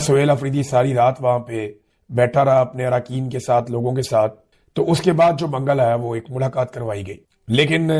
سہیل افریدی ساری رات وہاں پہ بیٹھا رہا اپنے اراکین کے ساتھ، لوگوں کے ساتھ. تو اس کے بعد جو منگل آیا وہ ایک ملاقات کروائی گئی، لیکن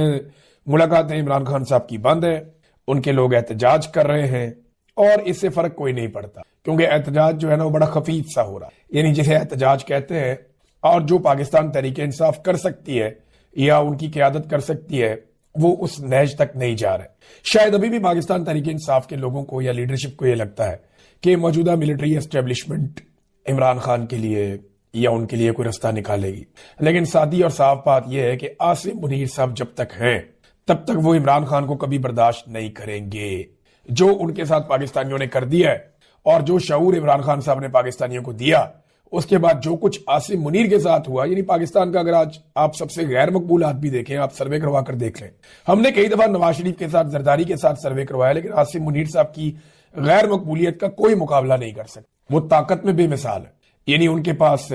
ملاقاتیں عمران خان صاحب کی بند ہے. ان کے لوگ احتجاج کر رہے ہیں اور اس سے فرق کوئی نہیں پڑتا، کیونکہ احتجاج جو ہے نا وہ بڑا خفیف سا ہو رہا ہے. یعنی جسے احتجاج کہتے ہیں اور جو پاکستان تحریک انصاف کر سکتی ہے یا ان کی قیادت کر سکتی ہے وہ اس نہج تک نہیں جا رہے. شاید ابھی بھی پاکستان تحریک انصاف کے لوگوں کو یا لیڈرشپ کو یہ لگتا ہے کہ موجودہ ملٹری اسٹیبلشمنٹ عمران خان کے لیے یا ان کے لیے کوئی رستہ نکالے گی. لیکن سادی اور صاف بات یہ ہے کہ عاصم منیر صاحب جب تک ہیں تب تک وہ عمران خان کو کبھی برداشت نہیں کریں گے. جو ان کے ساتھ پاکستانیوں نے کر دیا ہے اور جو شعور عمران خان صاحب نے پاکستانیوں کو دیا، اس کے بعد جو کچھ عاصم منیر کے ساتھ ہوا، یعنی پاکستان کا اگر آج آپ سب سے غیر مقبول آدمی دیکھیں، آپ سروے کروا کر دیکھ لیں. ہم نے کئی دفعہ نواز شریف کے ساتھ، زرداری کے ساتھ سروے کروایا، لیکن عاصم منیر صاحب کی غیر مقبولیت کا کوئی مقابلہ نہیں کر سکتے. وہ طاقت میں بے مثال ہے. یعنی ان کے پاس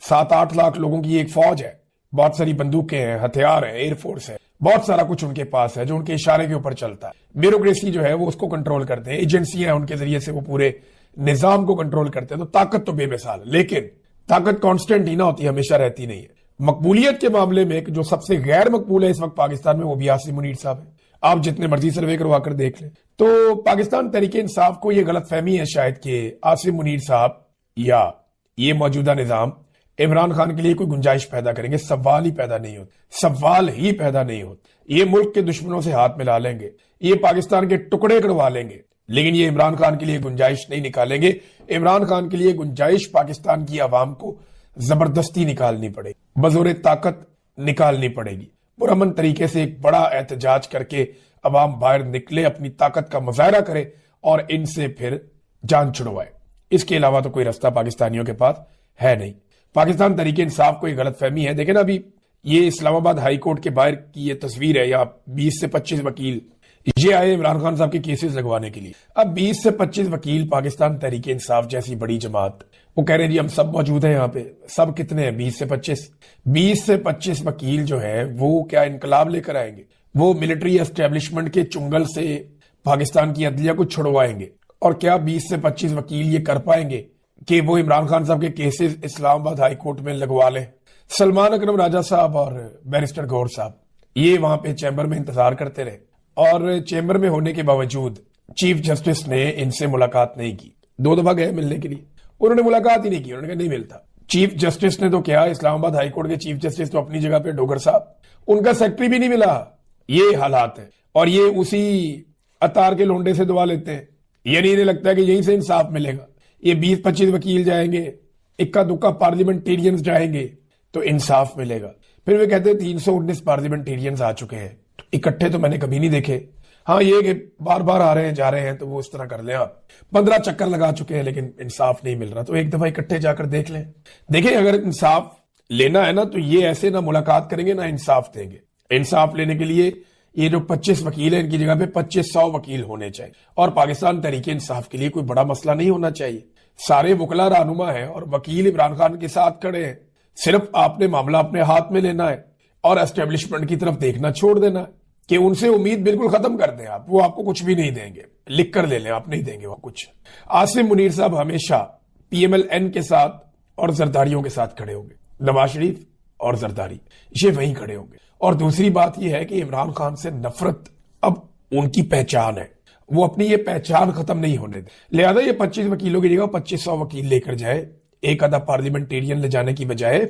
7-8 لاکھ لوگوں کی ایک فوج ہے، بہت ساری بندوقیں ہیں، ہتھیار ہیں، ایئر فورس ہے، بہت سارا کچھ ان کے پاس ہے جو ان کے اشارے کے اوپر چلتا ہے. بیوروکریسی جو ہے وہ اس کو کنٹرول کرتے ہیں، ایجنسیاں ہیں ان کے ذریعے سے وہ پورے نظام کو کنٹرول کرتے ہیں. تو طاقت تو بے مثال ہے، لیکن طاقت کانسٹنٹ ہی نہ ہوتی، ہمیشہ رہتی نہیں ہے. مقبولیت کے معاملے میں جو سب سے غیر مقبول ہے اس وقت پاکستان میں وہ بھی عاصم منیر صاحب ہے. آپ جتنے مرضی سروے کروا کر دیکھ لیں. تو پاکستان تحریک انصاف کو یہ غلط فہمی ہے شاید کہ عاصم منیر صاحب یا یہ موجودہ نظام عمران خان کے لیے کوئی گنجائش پیدا کریں گے. سوال ہی پیدا نہیں ہوتا، سوال ہی پیدا نہیں ہوتا. یہ ملک کے دشمنوں سے ہاتھ ملا لیں گے، یہ پاکستان کے ٹکڑے کروا لیں گے، لیکن یہ عمران خان کے لیے گنجائش نہیں نکالیں گے. عمران خان کے لیے گنجائش پاکستان کی عوام کو زبردستی نکالنی پڑے گی، بزور طاقت نکالنی پڑے گی. پرامن طریقے سے ایک بڑا احتجاج کر کے عوام باہر نکلے، اپنی طاقت کا مظاہرہ کرے اور ان سے پھر جان چھڑوائے. اس کے علاوہ تو کوئی رستہ پاکستانیوں کے پاس ہے نہیں. پاکستان تحریک انصاف کو یہ غلط فہمی ہے. دیکھیں نا، ابھی یہ اسلام آباد ہائی کورٹ کے باہر کی یہ تصویر ہے، یا 20 سے 25 وکیل یہ آئے عمران خان صاحب کے کیسز لگوانے کے لیے. اب 20 سے 25 وکیل پاکستان تحریک انصاف جیسی بڑی جماعت، وہ کہہ رہے ہیں جی ہم سب موجود ہیں یہاں پہ. سب کتنے ہیں؟ 20 سے 25. 20 سے 25 وکیل جو ہے وہ کیا انقلاب لے کر آئیں گے؟ وہ ملٹری اسٹیبلشمنٹ کے چنگل سے پاکستان کی عدلیہ کو چھڑوائیں گے؟ اور کیا 20 سے 25 وکیل یہ کر پائیں گے کہ وہ عمران خان صاحب کے کیسز اسلام آباد ہائی کورٹ میں لگوا لیں؟ سلمان اکرم راجہ صاحب اور بیرسٹر گور صاحب یہ وہاں پہ چیمبر میں انتظار کرتے رہے، اور چیمبر میں ہونے کے باوجود چیف جسٹس نے ان سے ملاقات نہیں کی. 2 دفعہ گئے ملنے کے لیے، انہوں نے ملاقات ہی نہیں کی. انہوں نے کہا نہیں ملتا. چیف جسٹس نے تو کیا، اسلام آباد ہائی کورٹ کے چیف جسٹس تو اپنی جگہ پہ ڈوگر صاحب، ان کا سیکٹری بھی نہیں ملا. یہ حالات ہیں، اور یہ اسی اتار کے لونڈے سے دعا لیتے ہیں. یعنی انہیں لگتا ہے کہ یہیں سے انصاف ملے گا. یہ 20-25 وکیل جائیں گے، اکا دکا پارلیمنٹیرینز جائیں گے تو انصاف ملے گا. پھر وہ کہتے ہیں 319 پارلیمنٹیرینز آ چکے ہیں. اکٹھے تو میں نے کبھی نہیں دیکھے. ہاں یہ کہ بار بار آ رہے ہیں جا رہے ہیں تو وہ اس طرح کر لیں. آپ 15 چکر لگا چکے ہیں لیکن انصاف نہیں مل رہا، تو ایک دفعہ اکٹھے جا کر دیکھ لیں. دیکھیں اگر انصاف لینا ہے نا تو یہ ایسے نہ ملاقات کریں گے نہ انصاف دیں گے. انصاف لینے کے لیے یہ جو 25 وکیل ہیں ان کی جگہ پہ 2500 وکیل ہونے چاہیے. اور پاکستان تحریک انصاف کے لیے کوئی بڑا مسئلہ نہیں ہونا چاہیے. سارے وکلا رہنما ہیں اور وکیل عمران خان کے ساتھ کھڑے ہیں. صرف آپ نے معاملہ اپنے ہاتھ میں لینا ہے اور اسٹیبلشمنٹ کی طرف دیکھنا چھوڑ دینا ہے کہ ان سے امید بالکل ختم کر دیں. آپ وہ آپ کو کچھ بھی نہیں دیں گے، لکھ کر لے لیں، آپ نہیں دیں گے وہ کچھ. عاصم منیر صاحب ہمیشہ پی ایم ایل این کے ساتھ اور زرداریوں کے ساتھ کھڑے ہوں گے. نواز شریف اور زرداری یہ وہیں کھڑے ہوں گے. اور دوسری بات یہ ہے کہ عمران خان سے نفرت اب ان کی پہچان ہے، وہ اپنی یہ پہچان ختم نہیں ہونے دیں. لہذا یہ 25 وکیلوں کی جگہ 2500 وکیل لے کر جائے. ایک آدھا پارلیمنٹیرین لے جانے کی بجائے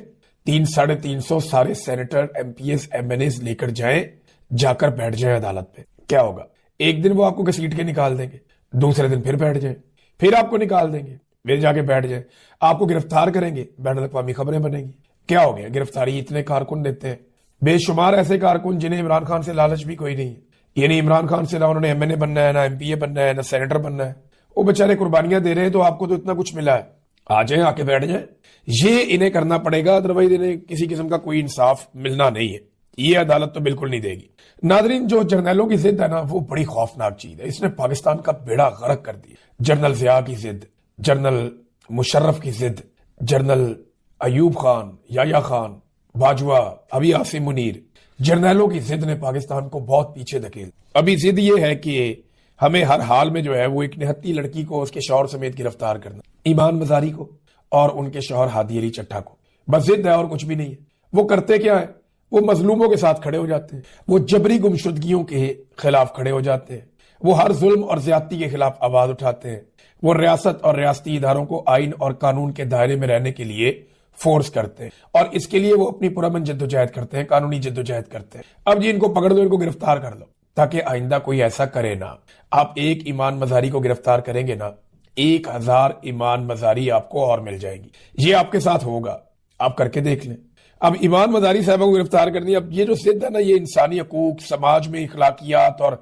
300-350 سارے senator, M P S, M N As لے کر جائیں، جا کر بیٹھ جائیں عدالت پہ. کیا ہوگا؟ ایک دن وہ آپ کو گھسیٹ کے نکال دیں گے، دوسرے دن پھر بیٹھ جائیں، پھر آپ کو نکال دیں گے، پھر جا کے بیٹھ جائیں. آپ کو گرفتار کریں گے، بین الاقوامی خبریں بنیں گی. کیا ہو گیا؟ گرفتاری اتنے کارکن دیتے ہیں، بے شمار ایسے کارکن جنہیں عمران خان سے لالچ بھی کوئی نہیں ہے. یعنی عمران خان سے نہ انہوں نے ایم این اے بننا ہے، نہ ایم پی اے بننا ہے، نہ سینیٹر بننا ہے. وہ بےچارے قربانیاں دے رہے ہیں تو آپ کو تو اتنا کچھ ملا ہے، آ جائیں، آ کے بیٹھ جائیں. یہ انہیں کرنا پڑے گا، ادروائز انہیں کسی قسم کا کوئی انصاف ملنا نہیں ہے. یہ عدالت تو بالکل نہیں دے گی. ناظرین، جو جرنیلوں کی ضد ہے نا وہ بڑی خوفناک چیز ہے. اس نے پاکستان کا بیڑا غرق کر دیا. جنرل ضیاء کی ضد، جنرل مشرف کی ضد، جنرل ایوب خان، یحییٰ خان، باجوہ، ابھی عاصم منیر، جرنیلوں کی ضد نے پاکستان کو بہت پیچھے دھکیل. ابھی ضد یہ ہے کہ ہمیں ہر حال میں جو ہے وہ ایک نہتی لڑکی کو اس کے شوہر سمیت گرفتار کرنا، ایمان مزاری کو اور ان کے شوہر ہادی علی چٹھا کو، بس ضد ہے اور کچھ بھی نہیں ہے۔ وہ کرتے کیا ہے؟ وہ مظلوموں کے ساتھ کھڑے ہو جاتے ہیں، وہ جبری گمشدگیوں کے خلاف کھڑے ہو جاتے ہیں، وہ ہر ظلم اور زیادتی کے خلاف آواز اٹھاتے ہیں، وہ ریاست اور ریاستی اداروں کو آئین اور قانون کے دائرے میں رہنے کے لیے فورس کرتے ہیں، اور اس کے لیے وہ اپنی پرامن جدوجہد کرتے ہیں، قانونی جدوجہد کرتے ہیں۔ اب جی ان کو پکڑ دو، ان کو گرفتار کر لو، تاکہ آئندہ کوئی ایسا کرے نہ۔ آپ ایک ایمان مزاری کو گرفتار کریں گے نا، 1000 ایمان مزاری آپ کو اور مل جائیں گی۔ یہ آپ کے ساتھ ہوگا، آپ کر کے دیکھ لیں۔ اب ایمان مزاری صاحبہ کو گرفتار کرنی، اب یہ جو ضد ہے نا، یہ انسانی حقوق، سماج میں اخلاقیات اور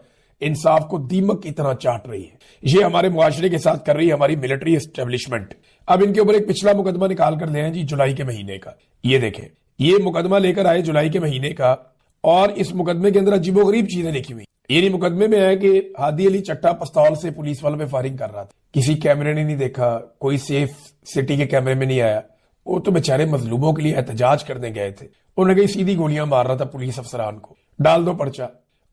انصاف کو دیمک کی طرح چاٹ رہی ہے۔ یہ ہمارے معاشرے کے ساتھ کر رہی ہے ہماری ملٹری اسٹیبلشمنٹ۔ اب ان کے اوپر ایک پچھلا مقدمہ نکال کر لے ہیں جی، جولائی کے مہینے کا، یہ دیکھیں، یہ مقدمہ لے کر آئے جولائی کے مہینے کا، اور اس مقدمے کے اندر عجیب و غریب چیزیں لکھی ہوئی۔ یعنی مقدمے میں ہے کہ ہادی علی چٹھا پستول سے پولیس والوں پہ فائرنگ کر رہا تھا، کسی کیمرے نے نہیں دیکھا، کوئی سیف سٹی کے کیمرے میں نہیں آیا، وہ تو بیچارے مظلوموں کے لیے احتجاج کرنے گئے تھے، انہوں نے کہیں سیدھی گولیاں مار رہا تھا پولیس افسران کو، ڈال دو پرچہ۔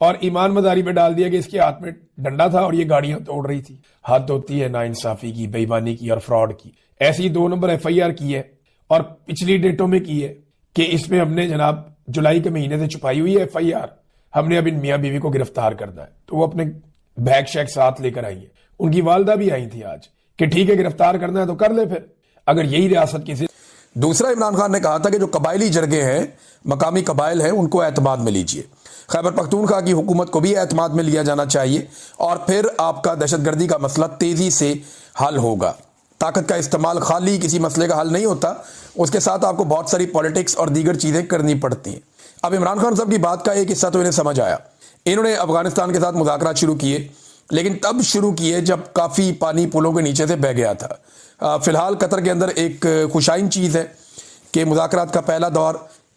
اور ایمان مزاری پہ ڈال دیا کہ اس کے ہاتھ میں ڈنڈا تھا اور یہ گاڑیاں توڑ رہی تھی۔ حد ہوتی ہے ناانصافی کی، بے ایمانی کی اور فراڈ کی۔ ایسی 2 نمبر FIR کی ہے، اور پچھلی ڈیٹوں میں کی ہے کہ اس میں ہم نے جناب جولائی کے مہینے سے چھپائی ہوئی ہے FIR، ہم نے اب ان میاں بیوی کو گرفتار کرنا ہے۔ تو وہ اپنے بیگ شیک ساتھ لے کر آئی ہیں، ان کی والدہ بھی آئی تھی آج کہ ٹھیک ہے گرفتار کرنا ہے تو کر لے، پھر اگر یہی ریاست کی۔ دوسرا، عمران خان نے کہا تھا کہ جو قبائلی جرگے ہیں، مقامی قبائل ہیں، ان کو اعتماد میں لیجئے۔ خیبر پختونخوا کی حکومت کو بھی اعتماد میں لیا جانا چاہیے، اور پھر آپ کا دہشت گردی کا مسئلہ تیزی سے حل ہوگا۔ طاقت کا استعمال خالی کسی مسئلے کا حل نہیں ہوتا، اس کے ساتھ آپ کو بہت ساری پولیٹکس اور دیگر چیزیں کرنی پڑتی ہیں۔ اب عمران خان صاحب کی بات کا ایک حصہ تو انہیں سمجھ آیا، انہوں نے افغانستان کے ساتھ مذاکرات شروع کیے، لیکن تب شروع کیے جب کافی پانی پلوں کے نیچے سے بہہ گیا تھا۔ فی الحال قطر کے اندر ایک خوشائن چیز ہے کہ مذاکرات کا پہلا دور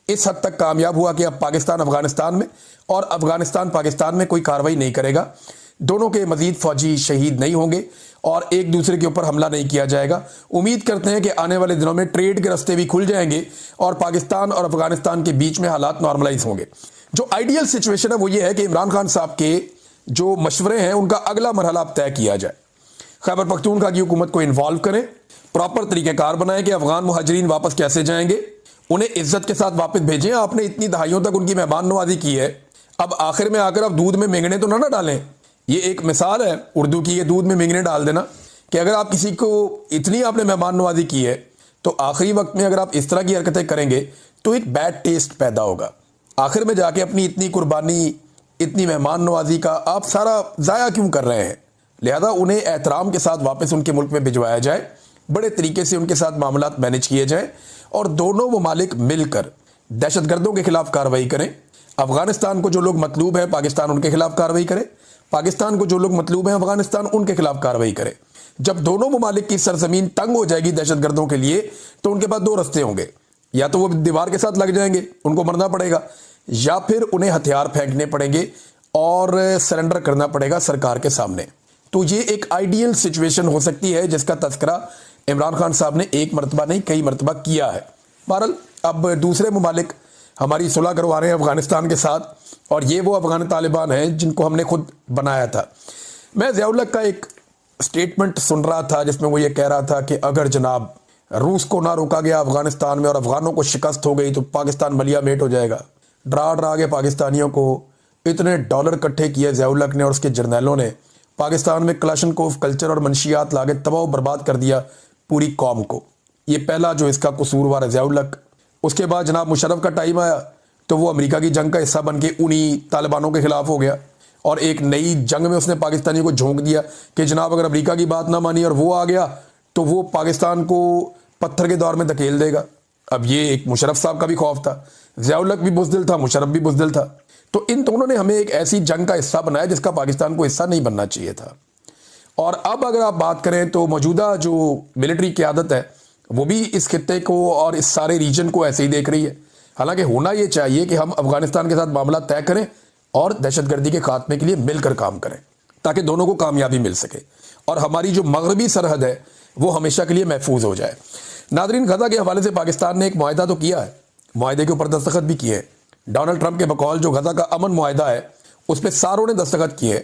اس حد تک کامیاب ہوا کہ اب پاکستان افغانستان میں اور افغانستان پاکستان میں کوئی کارروائی نہیں کرے گا، دونوں کے مزید فوجی شہید نہیں ہوں گے اور ایک دوسرے کے اوپر حملہ نہیں کیا جائے گا۔ امید کرتے ہیں کہ آنے والے دنوں میں ٹریڈ کے راستے بھی کھل جائیں گے اور پاکستان اور افغانستان کے بیچ میں حالات نارملائز ہوں گے۔ جو آئیڈیل سچویشن ہے وہ یہ ہے کہ عمران خان صاحب کے جو مشورے ہیں ان کا اگلا مرحلہ اب طے کیا جائے، خیبر پختونخوا کی حکومت کو انوالو کریں، پراپر طریقہ کار بنائیں کہ افغان مہاجرین واپس کیسے جائیں گے، انہیں عزت کے ساتھ واپس بھیجیں۔ آپ نے اتنی دہائیوں تک ان کی مہمان نوازی کی ہے، اب آخر میں آ کر اب دودھ میں مینگنے تو نہ ڈالیں۔ یہ ایک مثال ہے اردو کی، یہ دودھ میں مینگنے ڈال دینا، کہ اگر آپ کسی کو اتنی آپ نے مہمان نوازی کی ہے تو آخری وقت میں اگر آپ اس طرح کی حرکتیں کریں گے تو ایک بیڈ ٹیسٹ پیدا ہوگا۔ آخر میں جا کے اپنی اتنی قربانی، اتنی مہمان نوازی کا آپ سارا ضائع کیوں کر رہے ہیں؟ لہذا انہیں احترام کے ساتھ واپس ان کے ملک میں بھجوایا جائے، بڑے طریقے سے ان کے ساتھ معاملات مینج کیے جائیں، اور دونوں ممالک مل کر دہشت گردوں کے خلاف کارروائی کریں۔ افغانستان کو جو لوگ مطلوب ہیں پاکستان ان کے خلاف کارروائی کرے، پاکستان کو جو لوگ مطلوب ہیں افغانستان ان کے خلاف کارروائی کرے۔ جب دونوں ممالک کی سرزمین تنگ ہو جائے گی دہشت گردوں کے لیے تو ان کے پاس 2 راستے ہوں گے، یا تو وہ دیوار کے ساتھ لگ جائیں گے، ان کو مرنا پڑے گا، یا پھر انہیں ہتھیار پھینکنے پڑیں گے اور سرنڈر کرنا پڑے گا سرکار کے سامنے۔ تو یہ ایک آئیڈیل سچویشن ہو سکتی ہے جس کا تذکرہ عمران خان صاحب نے ایک مرتبہ نہیں کئی مرتبہ کیا ہے۔ بہرحال اب دوسرے ممالک ہماری صلح کروا رہے ہیں افغانستان کے ساتھ، اور یہ وہ افغان طالبان ہیں جن کو ہم نے خود بنایا تھا۔ میں ضیاء الحق کا ایک سٹیٹمنٹ سن رہا تھا جس میں وہ یہ کہہ رہا تھا کہ اگر جناب روس کو نہ روکا گیا افغانستان میں اور افغانوں کو شکست ہو گئی تو پاکستان ملیا میٹ ہو جائے گا۔ ڈرا کے پاکستانیوں کو اتنے ڈالر اکٹھے کیے ضیاء الحق نے اور اس کے جرنیلوں نے، پاکستان میں کلاشنکوف کلچر اور منشیات لا کے تباہ و برباد کر دیا پوری قوم کو۔ یہ پہلا جو اس کا قصوروار ہے ضیاء الحق۔ اس کے بعد جناب مشرف کا ٹائم آیا تو وہ امریکہ کی جنگ کا حصہ بن کے انہی طالبانوں کے خلاف ہو گیا، اور ایک نئی جنگ میں اس نے پاکستانیوں کو جھونک دیا کہ جناب اگر امریکہ کی بات نہ مانی اور وہ آ گیا تو وہ پاکستان کو پتھر کے دور میں دھکیل دے گا۔ اب یہ ایک مشرف صاحب کا بھی خوف تھا، ضیاء الحق بھی بزدل تھا، مشرف بھی بزدل تھا، تو ان دونوں نے ہمیں ایک ایسی جنگ کا حصہ بنایا جس کا پاکستان کو حصہ نہیں بننا چاہیے تھا۔ اور اب اگر آپ بات کریں تو موجودہ جو ملٹری قیادت ہے وہ بھی اس خطے کو اور اس سارے ریجن کو ایسے ہی دیکھ رہی ہے، حالانکہ ہونا یہ چاہیے کہ ہم افغانستان کے ساتھ معاملہ طے کریں اور دہشت گردی کے خاتمے کے لیے مل کر کام کریں تاکہ دونوں کو کامیابی مل سکے اور ہماری جو مغربی سرحد ہے وہ ہمیشہ کے لیے محفوظ ہو جائے۔ ناظرین، غزہ کے حوالے سے پاکستان نے ایک معاہدہ تو کیا ہے، معاہدے کے اوپر دستخط بھی کیے ہیں۔ ڈونلڈ ٹرمپ کے بقول جو غزہ کا امن معاہدہ ہے اس پہ ساروں نے دستخط کیے ہیں،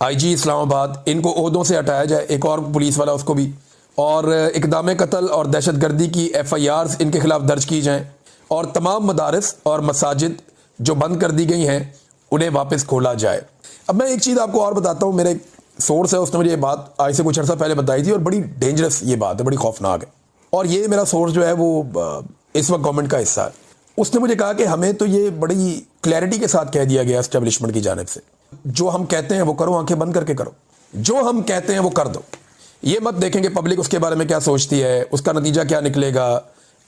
آئی جی اسلام آباد، ان کو عہدوں سے ہٹایا جائے، ایک اور پولیس والا اس کو بھی، اور اقدام قتل اور دہشت گردی کی ایف آئی آرز ان کے خلاف درج کی جائیں، اور تمام مدارس اور مساجد جو بند کر دی گئی ہیں انہیں واپس کھولا جائے۔ اب میں ایک چیز آپ کو اور بتاتا ہوں، میرے سورس ہے اس نے مجھے یہ بات آج سے کچھ عرصہ پہلے بتائی تھی، اور بڑی ڈینجرس یہ بات ہے، بڑی خوفناک ہے، اور یہ میرا سورس جو ہے وہ اس وقت گورنمنٹ کا حصہ ہے۔ اس نے مجھے کہا کہ ہمیں تو یہ بڑی کلیئرٹی کے ساتھ کہہ دیا گیا اسٹیبلشمنٹ کی جانب سے، جو ہم کہتے ہیں وہ کرو، آنکھیں بند کر کے کرو، جو ہم کہتے ہیں وہ کر دو، یہ مت دیکھیں کہ پبلک اس کے بارے میں کیا سوچتی ہے، اس کا نتیجہ کیا نکلے گا،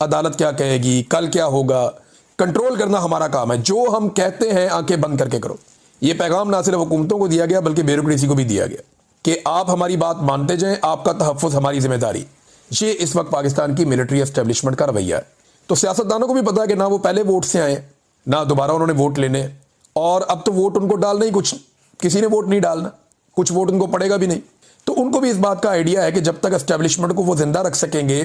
عدالت کیا کہے گی، کل کیا ہوگا۔ کنٹرول کرنا ہمارا کام ہے، جو ہم کہتے ہیں آنکھیں بند کر کے کرو۔ یہ پیغام نہ صرف حکومتوں کو دیا گیا بلکہ بیوروکریسی کو بھی دیا گیا کہ آپ ہماری بات مانتے جائیں، آپ کا تحفظ ہماری ذمہ داری۔ یہ اس وقت پاکستان کی ملٹری اسٹیبلشمنٹ کا رویہ ہے۔ تو سیاستدانوں کو بھی پتا ہے کہ نہ وہ پہلے ووٹ سے آئے، نہ دوبارہ انہوں نے ووٹ لینے، اور اب تو ووٹ ان کو ڈالنا ہی کچھ، کسی نے ووٹ نہیں ڈالنا، کچھ ووٹ ان کو پڑے گا بھی نہیں۔ تو ان کو بھی اس بات کا آئیڈیا ہے کہ جب تک اسٹیبلشمنٹ کو وہ زندہ رکھ سکیں گے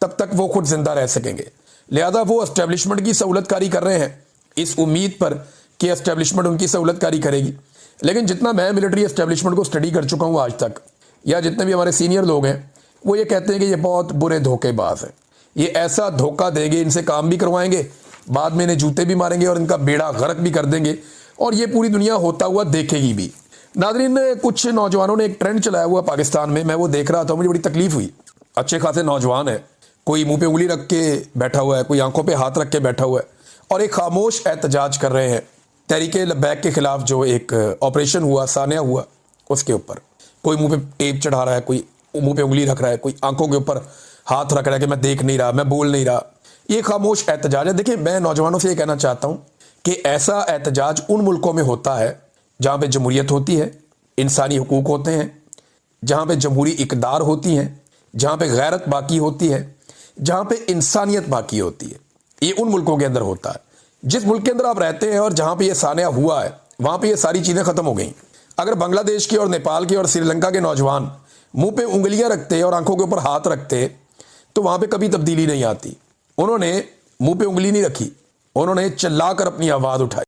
تب تک وہ خود زندہ رہ سکیں گے، لہذا وہ اسٹیبلشمنٹ کی سہولت کاری کر رہے ہیں اس امید پر کہ اسٹیبلشمنٹ ان کی سہولت کاری کرے گی۔ لیکن جتنا میں ملٹری اسٹیبلشمنٹ کو اسٹڈی کر چکا ہوں آج تک، یا جتنے بھی ہمارے سینئر لوگ ہیں، وہ یہ کہتے ہیں کہ یہ بہت برے دھوکے باز ہیں، یہ ایسا دھوکہ دیں گے، ان سے کام بھی کروائیں گے، بعد میں انہیں جوتے بھی ماریں گے اور ان کا بیڑا غرق بھی کر دیں گے، اور یہ پوری دنیا ہوتا ہوا دیکھے گی بھی۔ ناظرین، کچھ نوجوانوں نے ایک ٹرینڈ چلایا ہوا پاکستان میں وہ دیکھ رہا تھا، مجھے بڑی تکلیف ہوئی۔ اچھے خاصے نوجوان ہیں، کوئی منہ پہ انگلی رکھ کے بیٹھا ہوا ہے، کوئی آنکھوں پہ ہاتھ رکھ کے بیٹھا ہوا ہے، اور ایک خاموش احتجاج کر رہے ہیں تحریک لبیک کے خلاف، جو ایک آپریشن ہوا، سانحہ ہوا، اس کے اوپر کوئی منہ پہ ٹیپ چڑھا رہا ہے، کوئی منہ پہ انگلی رکھ رہا ہے، کوئی آنکھوں کے اوپر ہاتھ رکھ رہا ہے کہ میں دیکھ نہیں رہا، میں بول نہیں رہا۔ یہ خاموش احتجاج ہے۔ دیکھیں، میں نوجوانوں سے یہ کہنا چاہتا ہوں کہ ایسا احتجاج ان ملکوں میں ہوتا ہے جہاں پہ جمہوریت ہوتی ہے، انسانی حقوق ہوتے ہیں، جہاں پہ جمہوری اقدار ہوتی ہیں، جہاں پہ غیرت باقی ہوتی ہے، جہاں پہ انسانیت باقی ہوتی ہے۔ یہ ان ملکوں کے اندر ہوتا ہے۔ جس ملک کے اندر آپ رہتے ہیں اور جہاں پہ یہ سانحہ ہوا ہے، وہاں پہ یہ ساری چیزیں ختم ہو گئیں۔ اگر بنگلہ دیش کے اور نیپال کے اور سری لنکا کے نوجوان منہ پہ انگلیاں رکھتے اور آنکھوں کے اوپر ہاتھ رکھتے تو وہاں پہ کبھی تبدیلی نہیں آتی۔ انہوں نے منہ پہ انگلی نہیں رکھی، انہوں نے چلا کر اپنی آواز اٹھائی۔